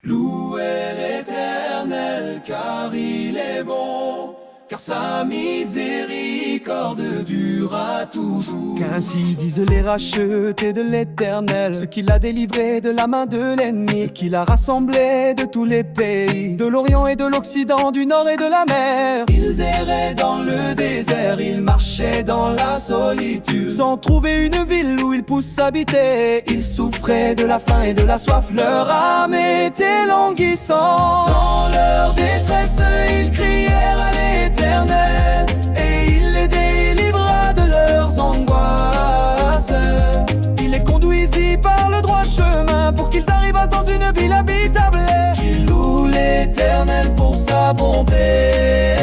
Louez l'Éternel, car il est bon, car sa miséricorde durera toujours. Qu'ainsi disent les rachetés de l'Éternel, ceux qu'il a délivrés de la main de l'ennemi, qu'il a rassemblés de tous les pays, de l'Orient et de l'Occident, du Nord et de la mer. Ils erraient dans le désert, ils marchaient dans la solitude, sans trouver une ville où ils puissent habiter. Ils souffraient de la faim et de la soif, leur âme était languissante. Dans leur détresse, ils crièrent à l'Éternel, et il les délivra de leurs angoisses. Il les conduisit par le droit chemin, pour qu'ils arrivassent dans une ville habitable. Qu'ils louent l'Éternel pour sa bonté,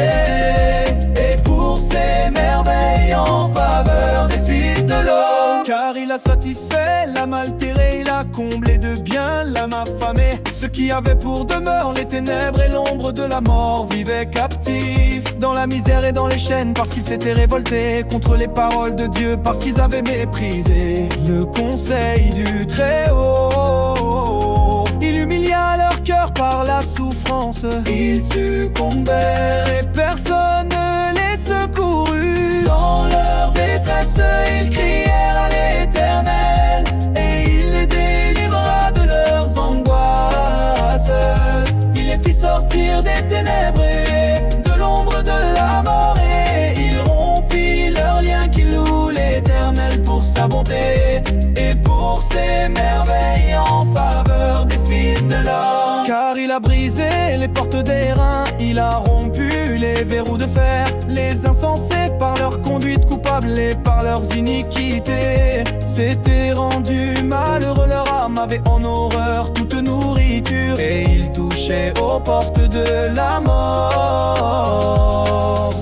et pour ses merveilles en faveur des fils de l'homme. Car il a satisfait l'âme altérée, il a comblé de bien l'âme affamée. Ceux qui avaient pour demeure les ténèbres et l'ombre de la mort vivaient captifs dans la misère et dans les chaînes, parce qu'ils s'étaient révoltés contre les paroles de Dieu, parce qu'ils avaient méprisé le conseil du Très-Haut. Il humilia leur cœur par la souffrance, ils succombèrent et personne ne les secourut. Dans leur détresse, ils crièrent à l'Éternel, et il les délivra de leurs angoisses. Il les fit sortir des ténèbres et de l'ombre de la mort, et il rompit leurs liens. Qu'ils louent l'Éternel pour sa bonté, et pour ses merveilles en faveur des fils de l'homme. Car il a brisé les portes d'airain, il a rompu les verrous de fer. Les insensés par leur conduite coupable et par leurs iniquités s'étaient rendus malheureux, leur âme avait en horreur toute nourriture, et ils touchaient aux portes de la mort.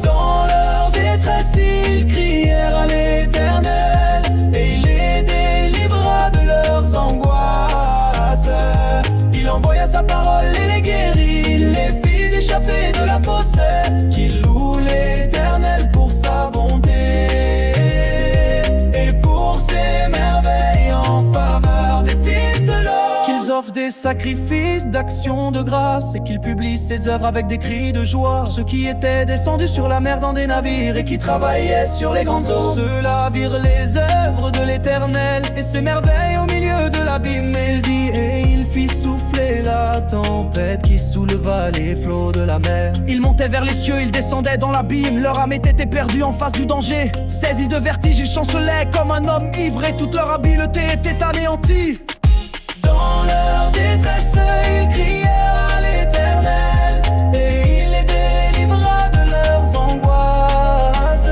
Dans leur détresse, ils crièrent à l'Éternel, et il les délivra de leurs angoisses. Il envoya sa parole et les guérit, il les fit échapper de la fosse. Qu'ils louent l'Éternel pour sa bonté, et pour ses merveilles en faveur des fils de l'homme. Qu'ils offrent des sacrifices d'action de grâce, et qu'ils publient ses œuvres avec des cris de joie. Ceux qui étaient descendus sur la mer dans des navires, et qui travaillaient sur les grandes eaux, ceux-là virent les œuvres de l'Éternel et ses merveilles au milieu de l'abîme. Il dit, et il fit souffler la tempête qui souleva les flots de la mer. Ils montaient vers les cieux, ils descendaient dans l'abîme. Leur âme était éperdue en face du danger. Saisis de vertige, ils chancelaient comme un homme ivre, et toute leur habileté était anéantie. Dans leur détresse, ils crièrent à l'Éternel, et il les délivra de leurs angoisses.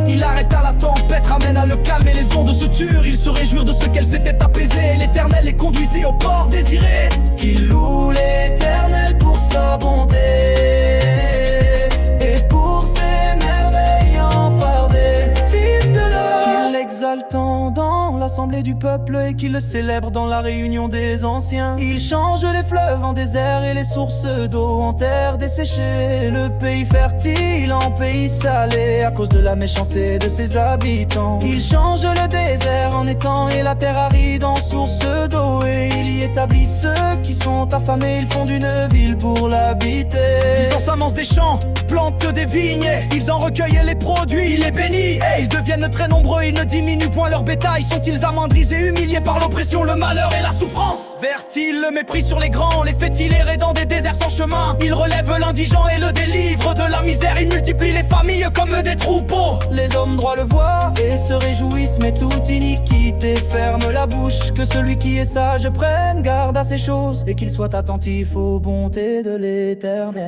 Il arrêta la tempête, ramena le calme, et les ondes se turent. Ils se réjouirent de ce qu'elles s'étaient apaisées. L'Éternel les conduisit au port désiré. Qu'ils louent l'Éternel pour sa bonté, et pour ses merveilles en faveur des fils de l'homme. Qu'il l'exalte dans l'assemblée du peuple, et qu'il le célèbre dans la réunion des anciens. Il change les fleuves en désert et les sources d'eau en terre desséchée. Le pays fertile en pays salé à cause de la méchanceté de ses habitants. Il change le désert en étang et la terre aride en source d'eau, et il y établit ceux qui sont affamés. Ils fondent une ville pour l'habiter. Ils ensemencent des champs, plantent des vignes, ils en recueillent les produits, il les bénit, et ils deviennent très nombreux. Ils ne diminuent point leur bétail. Sont-ils amoindris et humiliés par l'oppression, le malheur et la souffrance? Versent-ils le mépris sur les grands, les fait-il errer dans des déserts sans chemin? Il relève l'indigent et le délivre de la misère. Il multiplie les familles comme des troupeaux. Les hommes droits le voient et se réjouissent, mais toute iniquité ferme la bouche. Que celui qui est sage prenne garde à ces choses, et qu'il soit attentif aux bontés de l'Éternel.